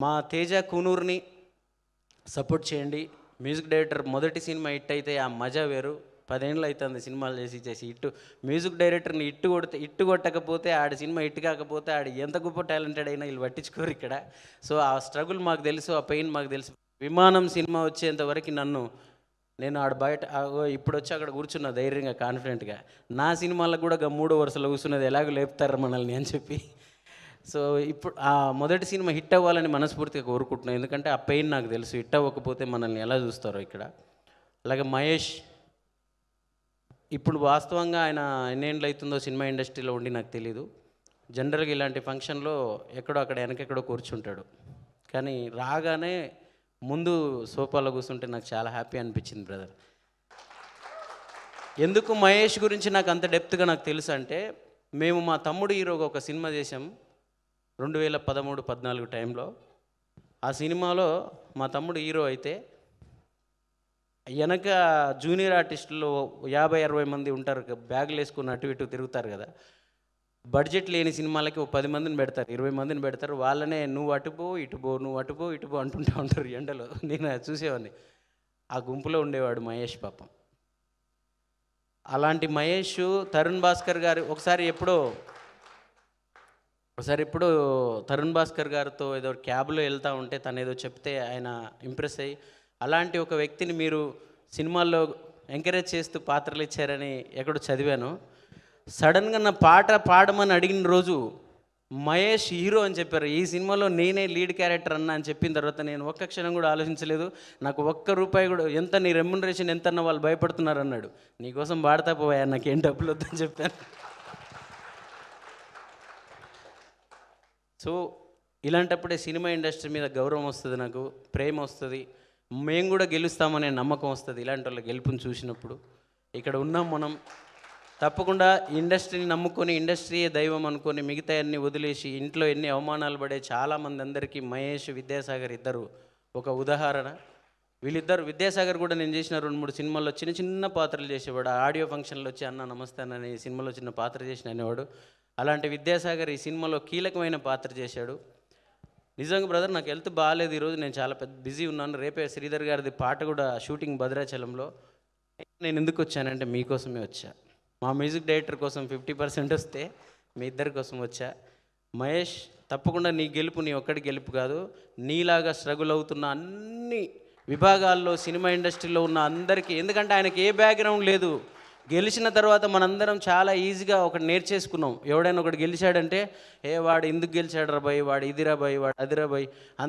మా తేజ కూనూరుని సపోర్ట్ చేయండి. Music director మొదటి సినిమా హిట్ అయితే ఆ మజా వేరు. 10 ఏళ్ళు అవుతుంది సినిమాలు చేసి ఇట్టు మ్యూజిక్ డైరెక్టర్ని ఇట్టు కొట్టకపోతే ఆడి సినిమా హిట్ కాకపోతే ఆడు ఎంత గొప్ప టాలెంటెడ్ అయినా వీళ్ళు పట్టించుకోరు ఇక్కడ. సో ఆ స్ట్రగుల్ మాకు తెలుసు, ఆ పెయిన్ మాకు తెలుసు. విమానం సినిమా వచ్చేంత వరకు నేను ఆడ బయట ఇప్పుడు వచ్చి అక్కడ కూర్చున్నా ధైర్యంగా కాన్ఫిడెంట్గా. నా సినిమాలకు కూడా మూడో వరుసలో కూర్చున్నది ఎలాగో లేపుతారు మనల్ని అని చెప్పి. సో ఇప్పుడు ఆ మొదటి సినిమా హిట్ అవ్వాలని మనస్ఫూర్తిగా కోరుకుంటున్నాను. ఎందుకంటే ఆ పెయిన్ నాకు తెలుసు, హిట్ అవ్వకపోతే మనల్ని ఎలా చూస్తారో ఇక్కడ. అలాగే మహేష్ ఇప్పుడు వాస్తవంగా ఆయన ఎన్నేళ్ళు అవుతుందో సినిమా ఇండస్ట్రీలో ఉండి నాకు తెలీదు. జనరల్గా ఇలాంటి ఫంక్షన్లో ఎక్కడో అక్కడ వెనకెక్కడో కూర్చుంటాడు, కానీ రాగానే ముందు సోఫాలో కూర్చుంటే నాకు చాలా హ్యాపీ అనిపించింది బ్రదర్. ఎందుకు మహేష్ గురించి నాకు అంత డెప్త్గా నాకు తెలుసు అంటే, మేము మా తమ్ముడు హీరోగా ఒక సినిమా చేసాం 2013-14 టైంలో. ఆ సినిమాలో మా తమ్ముడు హీరో అయితే వెనక జూనియర్ ఆర్టిస్టులు 50-60 మంది ఉంటారు, బ్యాగులు వేసుకుని అటు ఇటు తిరుగుతారు కదా. బడ్జెట్ లేని సినిమాలకి 10 మందిని పెడతారు, 20 మందిని పెడతారు. వాళ్ళనే నువ్వు అటుపో ఇటుపో, నువ్వు అటుపో ఇటుపో అంటుంటూ ఉంటారు ఎండలో. నేను చూసేవాడిని. ఆ గుంపులో ఉండేవాడు మహేష్ పాపం. అలాంటి మహేష్ తరుణ్ భాస్కర్ గారు ఒకసారి ఎప్పుడో తరుణ్ భాస్కర్ గారితో ఏదో క్యాబ్లో వెళ్తూ ఉంటే తను ఏదో చెప్తే ఆయన ఇంప్రెస్ అయ్యి, అలాంటి ఒక వ్యక్తిని మీరు సినిమాల్లో ఎంకరేజ్ చేస్తూ పాత్రలు ఇచ్చారని ఎక్కడో చదివాను. సడన్గా నా పాట పాడమని అడిగిన రోజు మహేష్ హీరో అని చెప్పారు. ఈ సినిమాలో నేనే లీడ్ క్యారెక్టర్ అన్నా అని చెప్పిన తర్వాత నేను ఒక్క క్షణం కూడా ఆలోచించలేదు. నాకు ₹1 కూడా, ఎంత నీ రెమ్యునరేషన్ ఎంత అన్న వాళ్ళు భయపడుతున్నారు అన్నాడు. నీకోసం పాడతా పోయా, నాకేం డబ్బులు వద్దని చెప్పాను. సో ఇలాంటప్పుడే సినిమా ఇండస్ట్రీ మీద గౌరవం వస్తుంది, నాకు ప్రేమ వస్తుంది, మేము కూడా గెలుస్తామనే నమ్మకం వస్తుంది. ఇలాంటి వాళ్ళ గెలుపుని చూసినప్పుడు ఇక్కడ ఉన్నాం మనం. తప్పకుండా ఇండస్ట్రీని నమ్ముకొని, ఇండస్ట్రీయే దైవం అనుకొని మిగతా అన్ని వదిలేసి ఇంట్లో ఎన్ని అవమానాలు పడే చాలామంది అందరికీ మహేష్, విద్యాసాగర్ ఇద్దరు ఒక ఉదాహరణ. వీళ్ళిద్దరు, విద్యాసాగర్ కూడా నేను చేసిన 2-3 సినిమాల్లో చిన్న చిన్న పాత్రలు చేసేవాడు. ఆడియో ఫంక్షన్లో వచ్చి అన్న నమస్తే అన్న ఈ సినిమాలో చిన్న పాత్ర చేసిన అనేవాడు. అలాంటి విద్యాసాగర్ ఈ సినిమాలో కీలకమైన పాత్ర చేశాడు. నిజంగా బ్రదర్ నాకు హెల్త్ బాగాలేదు, ఈరోజు నేను చాలా బిజీ ఉన్నాను. రేపే శ్రీధర్ గారిది పాట కూడా షూటింగ్ భద్రాచలంలో. నేను ఎందుకు వచ్చానంటే మీకోసమే వచ్చా. మా మ్యూజిక్ డైరెక్టర్ కోసం 50% వస్తే మీ ఇద్దరి కోసం వచ్చా. మహేష్, తప్పకుండా నీ గెలుపు నీ ఒక్కడి గెలుపు కాదు. నీలాగా స్ట్రగుల్ అవుతున్న అన్ని విభాగాల్లో సినిమా ఇండస్ట్రీలో ఉన్న అందరికీ, ఎందుకంటే ఆయనకి ఏ బ్యాక్గ్రౌండ్ లేదు. గెలిచిన తర్వాత మనందరం చాలా ఈజీగా ఒకటి నేర్చేసుకున్నాం. ఎవడైనా ఒకటి గెలిచాడంటే వాడు ఎందుకు గెలిచాడు రా భయ్, వాడు ఇదిరా భయ్, వాడు అదిరా భయ్.